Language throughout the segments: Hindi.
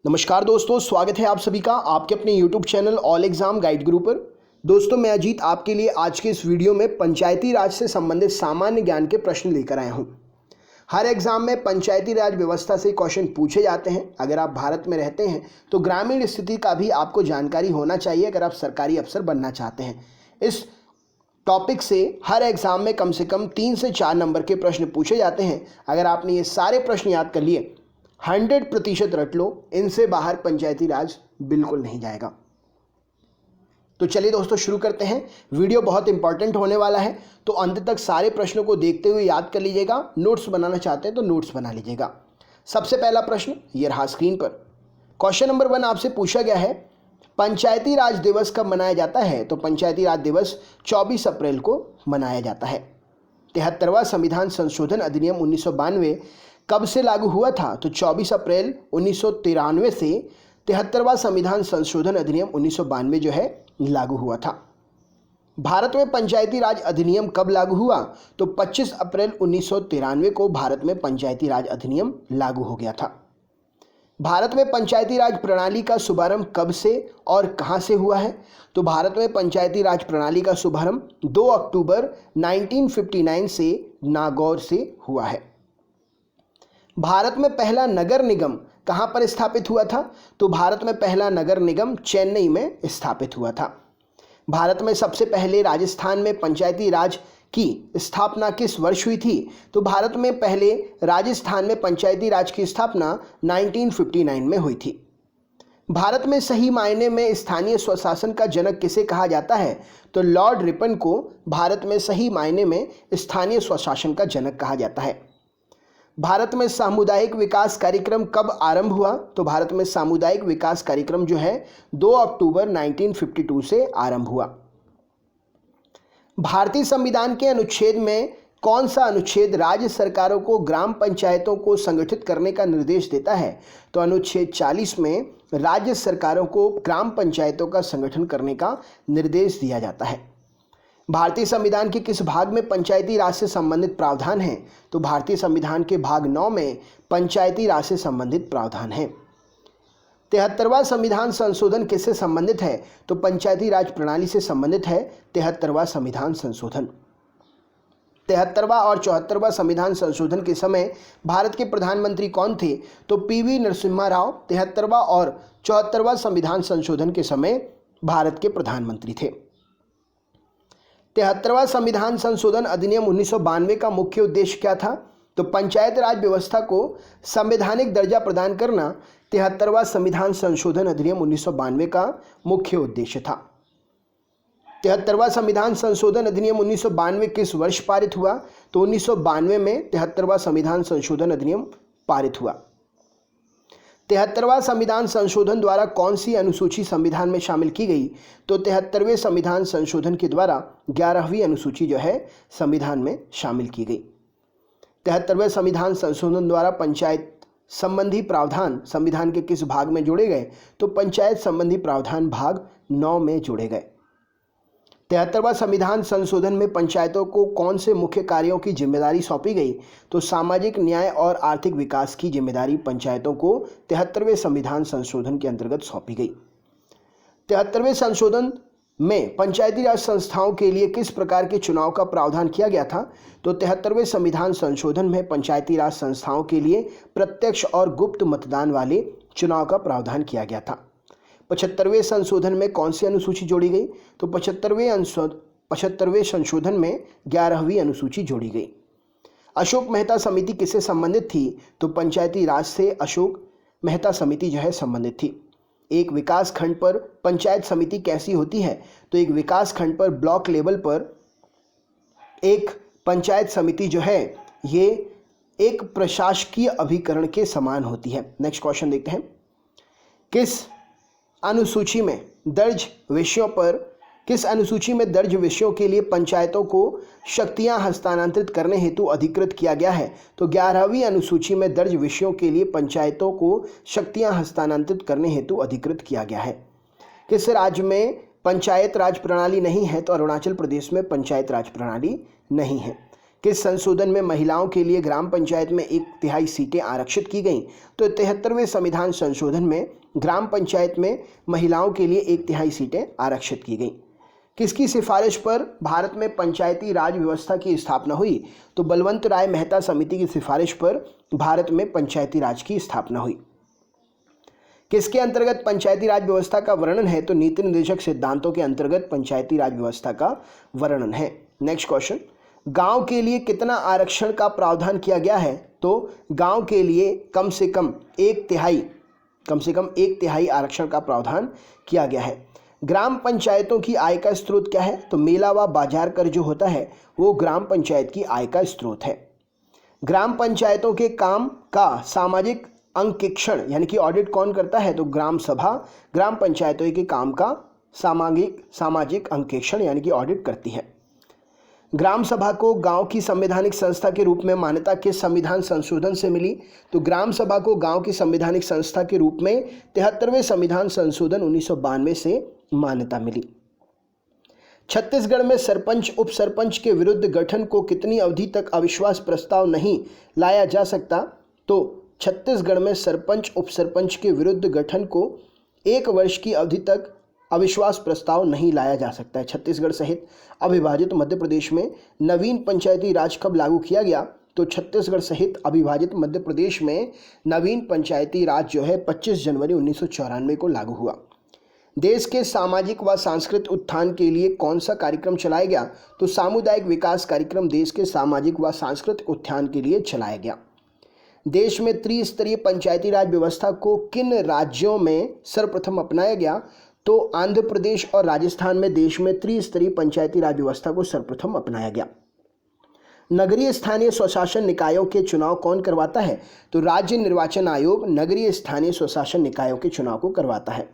नमस्कार दोस्तों, स्वागत है आप सभी का आपके अपने YouTube channel all exam guide गुरु पर। दोस्तों, मैं अजीत आपके लिए आज के इस वीडियो में पंचायती राज से संबंधित सामान्य ज्ञान के प्रश्न लेकर आया हूं। हर एग्जाम में पंचायती राज व्यवस्था से क्वेश्चन पूछे जाते हैं। अगर आप भारत में रहते हैं तो ग्रामीण स्थिति का भी आपको जानकारी होना चाहिए अगर आप सरकारी अफसर बनना चाहते हैं। इस टॉपिक से हर एग्जाम में कम से कम 3 से 4 नंबर के प्रश्न पूछे जाते हैं। अगर आपने ये सारे प्रश्न याद कर लिए 100% रट लो, इनसे बाहर पंचायती राज बिल्कुल नहीं जाएगा। तो चलिए दोस्तों शुरू करते हैं। वीडियो बहुत इंपॉर्टेंट होने वाला है, तो अंत तक सारे प्रश्नों को देखते हुए याद कर लीजिएगा। नोट्स बनाना चाहते हैं तो नोट्स बना लीजिएगा। सबसे पहला प्रश्न ये रहा स्क्रीन पर। क्वेश्चन नंबर 1 आपसे पूछा गया है, पंचायती राज दिवस कब मनाया जाता है? तो पंचायती राज दिवस 24 अप्रैल को मनाया जाता है। 73वां संविधान संशोधन अधिनियम 1992 कब से लागू हुआ था? तो 24 अप्रैल 1993 से 73वां संविधान संशोधन अधिनियम 1992 जो है लागू हुआ था। भारत में पंचायती राज अधिनियम कब लागू हुआ? तो 25 अप्रैल 1993 को भारत में पंचायती राज अधिनियम लागू हो गया था। भारत में पंचायती राज प्रणाली का शुभारंभ कब से और कहां से हुआ है? तो भारत में पंचायती राज प्रणाली का शुभारंभ 2 अक्टूबर 1959 से नागौर से हुआ है। भारत में पहला नगर निगम कहां पर स्थापित हुआ था? तो भारत में पहला नगर निगम चेन्नई में स्थापित हुआ था। भारत में सबसे पहले राजस्थान में पंचायती राज की स्थापना किस वर्ष हुई थी? तो भारत में पहले राजस्थान में पंचायती राज की स्थापना 1959 में हुई थी। भारत में सही मायने में स्थानीय स्वशासन का जनक किसे कहा जाता है? तो लॉर्ड रिपन को भारत में सही मायने में स्थानीय स्वशासन का जनक कहा जाता है। भारत में सामुदायिक विकास कार्यक्रम कब आरंभ हुआ? तो भारत में सामुदायिक विकास कार्यक्रम जो है 2 अक्टूबर 1952 से आरंभ हुआ। भारतीय संविधान के अनुच्छेद में कौन सा अनुच्छेद राज्य सरकारों को ग्राम पंचायतों को संगठित करने का निर्देश देता है? तो अनुच्छेद 40 में राज्य सरकारों को ग्राम पंचायतों का संगठन करने का निर्देश दिया जाता है। भारतीय संविधान के किस भाग में पंचायती राज से संबंधित प्रावधान है? तो भारतीय संविधान के भाग 9 में पंचायती राज से संबंधित प्रावधान है। 73वां संविधान संशोधन किससे संबंधित है? तो पंचायती राज प्रणाली से संबंधित है 73वां संविधान संशोधन। 73वां और 74वां संविधान संशोधन के समय भारत के प्रधानमंत्री कौन थे? तो पीवी नरसिम्हा राव 73वां और 74वां संविधान संशोधन के समय भारत के प्रधानमंत्री थे। 73वां संविधान संशोधन अधिनियम 1992 का मुख्य उद्देश्य क्या था? तो पंचायत राज व्यवस्था को संवैधानिक दर्जा प्रदान करना 73वां संविधान संशोधन अधिनियम 1992 का मुख्य उद्देश्य था। 73वां संविधान संशोधन अधिनियम 1992 किस वर्ष पारित हुआ? तो 1992 में 73वां संविधान संशोधन अधिनियम पारित हुआ। 73वां संविधान संशोधन द्वारा कौन सी अनुसूची संविधान में शामिल की गई? तो 73वें संविधान संशोधन के द्वारा 11वीं अनुसूची जो है संविधान में शामिल की गई। 73वें संविधान संशोधन द्वारा पंचायत संबंधी प्रावधान संविधान के किस भाग में जोड़े गए? तो पंचायत संबंधी प्रावधान भाग 9 में जोड़े गए। 73वां संविधान संशोधन में पंचायतों को कौन से मुख्य कार्यों की जिम्मेदारी सौंपी गई? तो सामाजिक न्याय और आर्थिक विकास की जिम्मेदारी पंचायतों को 73वें संविधान संशोधन के अंतर्गत सौंपी गई। 73वें संशोधन में पंचायती राज संस्थाओं के लिए किस प्रकार के चुनाव का प्रावधान किया गया था? तो 73वें संविधान संशोधन में पंचायती राज संस्थाओं के लिए प्रत्यक्ष और गुप्त मतदान वाले चुनाव का प्रावधान किया गया था। 75वें संशोधन में कौन सी अनुसूची जोड़ी गई? तो 75वें संशोधन में 11वीं अनुसूची जोड़ी गई। अशोक मेहता समिति किससे संबंधित थी? तो पंचायती राज से अशोक मेहता समिति जो है संबंधित थी। एक विकास खंड पर पंचायत समिति कैसी होती है? तो एक विकास खंड पर ब्लॉक लेवल पर एक पंचायत समिति जो है ये एक प्रशासकीय अभिकरण के समान होती है। नेक्स्ट क्वेश्चन देखते हैं। किस अनुसूची में दर्ज विषयों के लिए पंचायतों को शक्तियां हस्तांतरित करने हेतु अधिकृत किया गया है? तो 11वीं अनुसूची में दर्ज विषयों के लिए पंचायतों को शक्तियां हस्तांतरित करने हेतु अधिकृत किया गया है। किस राज्य में पंचायत राज प्रणाली नहीं है? तो अरुणाचल प्रदेश में पंचायत राज प्रणाली नहीं है। किस संशोधन में महिलाओं के लिए ग्राम पंचायत में 1/3 सीटें आरक्षित की गईं? तो 73वें संविधान संशोधन में ग्राम पंचायत में महिलाओं के लिए 1/3 सीटें आरक्षित की गईं। किसकी सिफारिश पर भारत में पंचायती राज व्यवस्था की स्थापना हुई? तो बलवंत राय मेहता समिति की सिफारिश पर भारत में पंचायती राज की स्थापना हुई। किसके अंतर्गत पंचायती राज व्यवस्था का वर्णन है? तो नीति निर्देशक सिद्धांतों के अंतर्गत पंचायती राज व्यवस्था का वर्णन है। नेक्स्ट क्वेश्चन, गांव के लिए कितना आरक्षण का प्रावधान किया गया है? तो गांव के लिए कम से कम एक तिहाई आरक्षण का प्रावधान किया गया है। ग्राम पंचायतों की आय का स्रोत क्या है? तो मेला व बाजार कर जो होता है वो ग्राम पंचायत की आय का स्रोत है। ग्राम पंचायतों के काम का सामाजिक अंकेक्षण यानी कि ऑडिट कौन करता है? तो ग्राम सभा ग्राम पंचायतों के काम का सामाजिक अंकेक्षण यानी कि ऑडिट करती है। ग्राम सभा को गांव की संवैधानिक संस्था के रूप में मान्यता किस संविधान संशोधन से मिली? तो ग्राम सभा को गांव की संवैधानिक संस्था के रूप में 73वें संविधान संशोधन 1992 से मान्यता मिली। छत्तीसगढ़ में सरपंच उप सरपंच के विरुद्ध गठन को कितनी अवधि तक अविश्वास प्रस्ताव नहीं लाया जा सकता? तो छत्तीसगढ़ में सरपंच उप सरपंच के विरुद्ध गठन को 1 वर्ष की अवधि तक अविश्वास प्रस्ताव नहीं लाया जा सकता है। छत्तीसगढ़ सहित अविभाजित मध्य प्रदेश में नवीन पंचायती राज कब लागू किया गया? तो छत्तीसगढ़ सहित अविभाजित मध्य प्रदेश में नवीन पंचायती राज जो है 25 जनवरी 1994 को लागू हुआ। देश के सामाजिक व सांस्कृतिक उत्थान के लिए कौन सा कार्यक्रम चलाया गया? तो सामुदायिक विकास कार्यक्रम देश के सामाजिक व सांस्कृतिक उत्थान के लिए चलाया गया। देश में त्रिस्तरीय पंचायती राज व्यवस्था को किन राज्यों में सर्वप्रथम अपनाया गया? तो आंध्र प्रदेश और राजस्थान में देश में त्रिस्तरीय पंचायती राज व्यवस्था को सर्वप्रथम अपनाया गया। नगरीय स्थानीय स्वशासन निकायों के चुनाव कौन करवाता है? तो राज्य निर्वाचन आयोग नगरीय स्थानीय स्वशासन निकायों के चुनाव को करवाता है।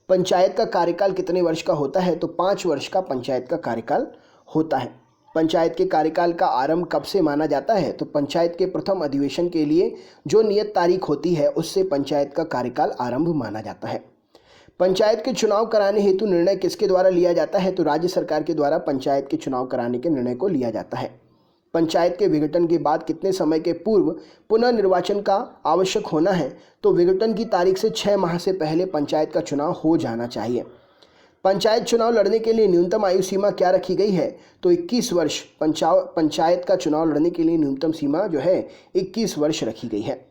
पंचायत का कार्यकाल कितने वर्ष का होता है? तो 5 वर्ष का पंचायत का कार्यकाल होता है। पंचायत के कार्यकाल का आरंभ कब से माना जाता है? तो पंचायत के प्रथम अधिवेशन के लिए जो नियत तारीख होती है उससे पंचायत का कार्यकाल आरंभ माना जाता है। पंचायत के चुनाव कराने हेतु निर्णय किसके द्वारा लिया जाता है? तो राज्य सरकार के द्वारा पंचायत के चुनाव कराने के निर्णय को लिया जाता है। पंचायत के विघटन के बाद कितने समय के पूर्व पुनः निर्वाचन का आवश्यक होना है? तो विघटन की तारीख से 6 माह से पहले पंचायत का चुनाव हो जाना चाहिए। पंचायत चुनाव लड़ने के लिए न्यूनतम आयु सीमा क्या रखी गई है? तो 21 वर्ष पंचायत का चुनाव लड़ने के लिए न्यूनतम सीमा जो है 21 वर्ष रखी गई है।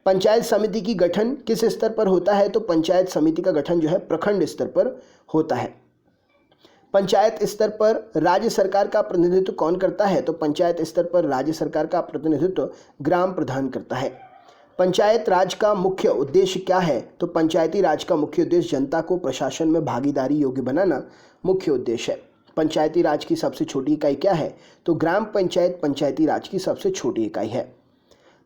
पंचायत समिति की गठन किस स्तर पर होता है? तो पंचायत समिति का गठन जो है प्रखंड स्तर पर होता है। पंचायत स्तर पर राज्य सरकार का प्रतिनिधित्व कौन करता है? तो पंचायत स्तर पर राज्य सरकार का प्रतिनिधित्व ग्राम प्रधान करता है। पंचायत राज का मुख्य उद्देश्य क्या है? तो पंचायती राज का मुख्य उद्देश्य जनता को प्रशासन में भागीदारी योग्य बनाना मुख्य उद्देश्य है। पंचायती राज की सबसे छोटी इकाई क्या है? तो ग्राम पंचायत पंचायती राज की सबसे छोटी इकाई है।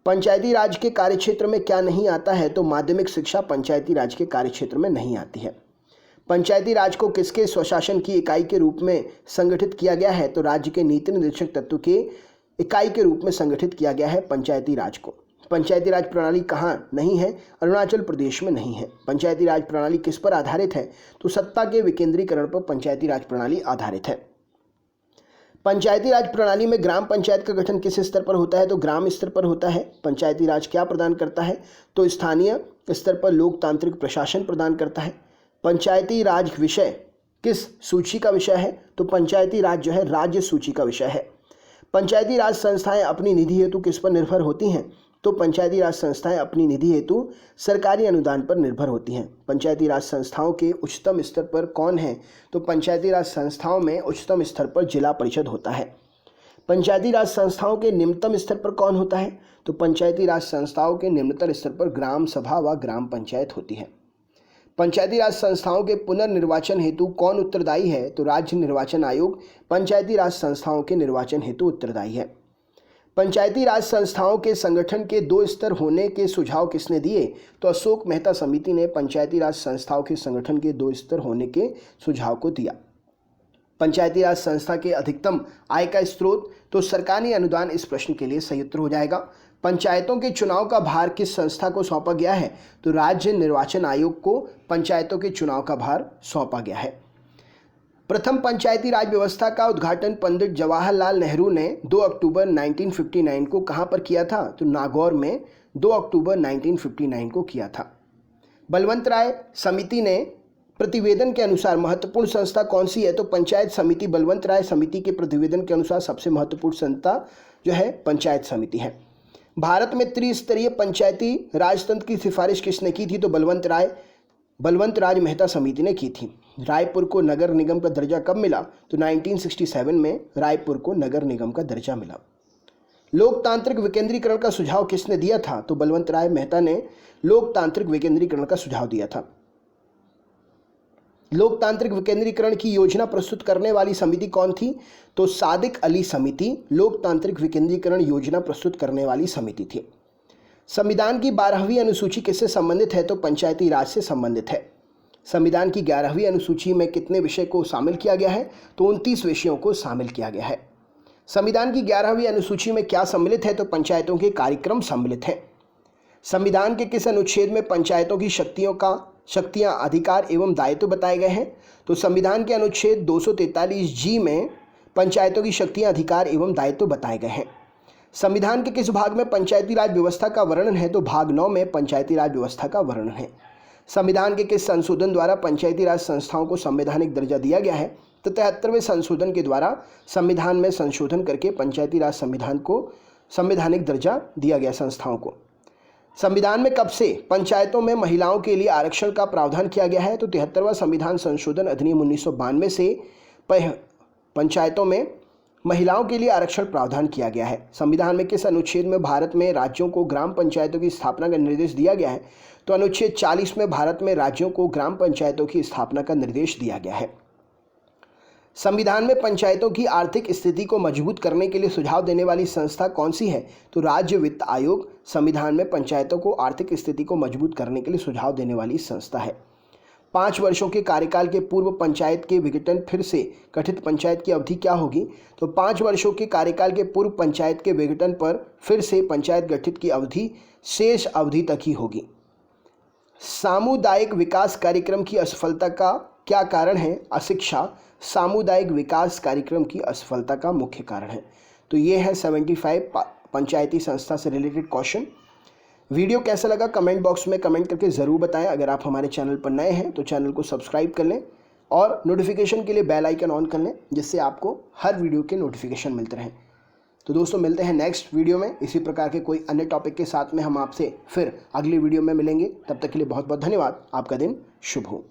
पंचायती राज के कार्यक्षेत्र में क्या नहीं आता है? तो माध्यमिक शिक्षा पंचायती राज के कार्यक्षेत्र में नहीं आती है। पंचायती राज को किसके स्वशासन की इकाई के रूप में संगठित किया गया है? तो राज्य के नीति निर्देशक तत्व के इकाई के रूप में संगठित किया गया है पंचायती राज को। पंचायती राज प्रणाली कहाँ नहीं है? अरुणाचल प्रदेश में नहीं है। पंचायती राज प्रणाली किस पर आधारित है? तो सत्ता के विकेंद्रीकरण पर पंचायती राज प्रणाली आधारित है। पंचायती राज प्रणाली में ग्राम पंचायत का गठन किस स्तर पर होता है? तो ग्राम स्तर पर होता है। पंचायती राज क्या प्रदान करता है? तो स्थानीय स्तर पर लोकतांत्रिक प्रशासन प्रदान करता है। पंचायती राज विषय किस सूची का विषय है? तो पंचायती राज जो है राज्य सूची का विषय है। पंचायती राज संस्थाएं अपनी निधि हेतु किस पर निर्भर होती हैं? तो पंचायती राज संस्थाएं अपनी निधि हेतु सरकारी अनुदान पर निर्भर होती हैं। पंचायती राज संस्थाओं के उच्चतम स्तर पर कौन है? तो पंचायती राज संस्थाओं में उच्चतम स्तर पर जिला परिषद होता है। पंचायती राज संस्थाओं के निम्नतम स्तर पर कौन होता है? तो पंचायती राज संस्थाओं के निम्नतम स्तर पर ग्राम सभा व ग्राम पंचायत होती है। पंचायती राज संस्थाओं के पुनर्निर्वाचन हेतु कौन उत्तरदायी है? तो राज्य निर्वाचन आयोग पंचायती राज संस्थाओं के निर्वाचन हेतु उत्तरदायी है। पंचायती राज संस्थाओं के संगठन के 2 स्तर होने के सुझाव किसने दिए? तो अशोक मेहता समिति ने पंचायती राज संस्थाओं के संगठन के 2 स्तर होने के सुझाव को दिया। पंचायती राज संस्था के अधिकतम आय का स्रोत? तो सरकारी अनुदान इस प्रश्न के लिए सही उत्तर हो जाएगा। पंचायतों के चुनाव का भार किस संस्था को सौंपा गया है? तो राज्य निर्वाचन आयोग को पंचायतों के चुनाव का भार सौंपा गया है। प्रथम पंचायती राज व्यवस्था का उद्घाटन पंडित जवाहरलाल नेहरू ने 2 अक्टूबर 1959 को कहां पर किया था? तो नागौर में 2 अक्टूबर 1959 को किया था। बलवंत राय समिति ने प्रतिवेदन के अनुसार महत्वपूर्ण संस्था कौन सी है? तो पंचायत समिति। बलवंत राय समिति के प्रतिवेदन के अनुसार सबसे महत्वपूर्ण संस्था जो है पंचायत समिति है। भारत में त्रिस्तरीय पंचायती राजतंत्र की सिफारिश किसने की थी? तो बलवंत राज मेहता समिति ने की थी। रायपुर को नगर निगम का दर्जा कब मिला? तो 1967 में रायपुर को नगर निगम का दर्जा मिला। लोकतांत्रिक विकेंद्रीकरण का सुझाव किसने दिया था? तो बलवंत राय मेहता ने लोकतांत्रिक विकेंद्रीकरण का सुझाव दिया था। लोकतांत्रिक विकेंद्रीकरण की योजना प्रस्तुत करने वाली समिति कौन थी? तो सादिक अली समिति लोकतांत्रिक विकेंद्रीकरण योजना प्रस्तुत करने वाली समिति थी। संविधान की 12वीं अनुसूची किससे संबंधित है? तो पंचायती राज से संबंधित है। संविधान की 11वीं अनुसूची में कितने विषय को शामिल किया गया है? तो 29 विषयों को शामिल किया गया है। संविधान की 11वीं अनुसूची में क्या सम्मिलित है? तो पंचायतों के कार्यक्रम सम्मिलित हैं। संविधान के किस अनुच्छेद में पंचायतों की शक्तियां, अधिकार एवं दायित्व बताए गए हैं? तो संविधान के अनुच्छेद 243G में पंचायतों की शक्तियां, अधिकार एवं दायित्व बताए गए हैं। संविधान के किस भाग में पंचायती राज व्यवस्था का वर्णन है? तो भाग 9 में पंचायती राज व्यवस्था का वर्णन है। संविधान के किस संशोधन द्वारा पंचायती राज संस्थाओं को संवैधानिक दर्जा दिया गया है? तो 73वें संशोधन के द्वारा संविधान में संशोधन करके पंचायती राज संविधान को संवैधानिक दर्जा दिया गया संस्थाओं को। संविधान में कब से पंचायतों में महिलाओं के लिए आरक्षण का प्रावधान किया गया है? तो 73वां संविधान संशोधन अधिनियम 1992 से पंचायतों में महिलाओं के लिए आरक्षण प्रावधान किया गया है। संविधान में किस अनुच्छेद में भारत में राज्यों को ग्राम पंचायतों की स्थापना का निर्देश दिया गया है? तो अनुच्छेद 40 में भारत में राज्यों को ग्राम पंचायतों की स्थापना का निर्देश दिया गया है। संविधान में पंचायतों की आर्थिक स्थिति को मजबूत करने के लिए सुझाव देने वाली संस्था कौन सी है? तो राज्य वित्त आयोग संविधान में पंचायतों को आर्थिक स्थिति को मजबूत करने के लिए सुझाव देने वाली संस्था है। 5 वर्षों के कार्यकाल के पूर्व पंचायत के विघटन फिर से गठित पंचायत की अवधि क्या होगी? तो 5 वर्षों के कार्यकाल के पूर्व पंचायत के विघटन पर फिर से पंचायत गठित की अवधि शेष अवधि तक ही होगी। सामुदायिक विकास कार्यक्रम की असफलता का क्या कारण है? अशिक्षा सामुदायिक विकास कार्यक्रम की असफलता का मुख्य कारण है। तो ये है 75 पंचायती संस्था से रिलेटेड क्वेश्चन। वीडियो कैसा लगा कमेंट बॉक्स में कमेंट करके ज़रूर बताएं। अगर आप हमारे चैनल पर नए हैं तो चैनल को सब्सक्राइब कर लें और नोटिफिकेशन के लिए बेल आइकन ऑन कर लें, जिससे आपको हर वीडियो के नोटिफिकेशन मिलते रहें। तो दोस्तों मिलते हैं नेक्स्ट वीडियो में इसी प्रकार के कोई अन्य टॉपिक के साथ में। हम आपसे फिर अगली वीडियो में मिलेंगे। तब तक के लिए बहुत बहुत धन्यवाद। आपका दिन शुभ हो।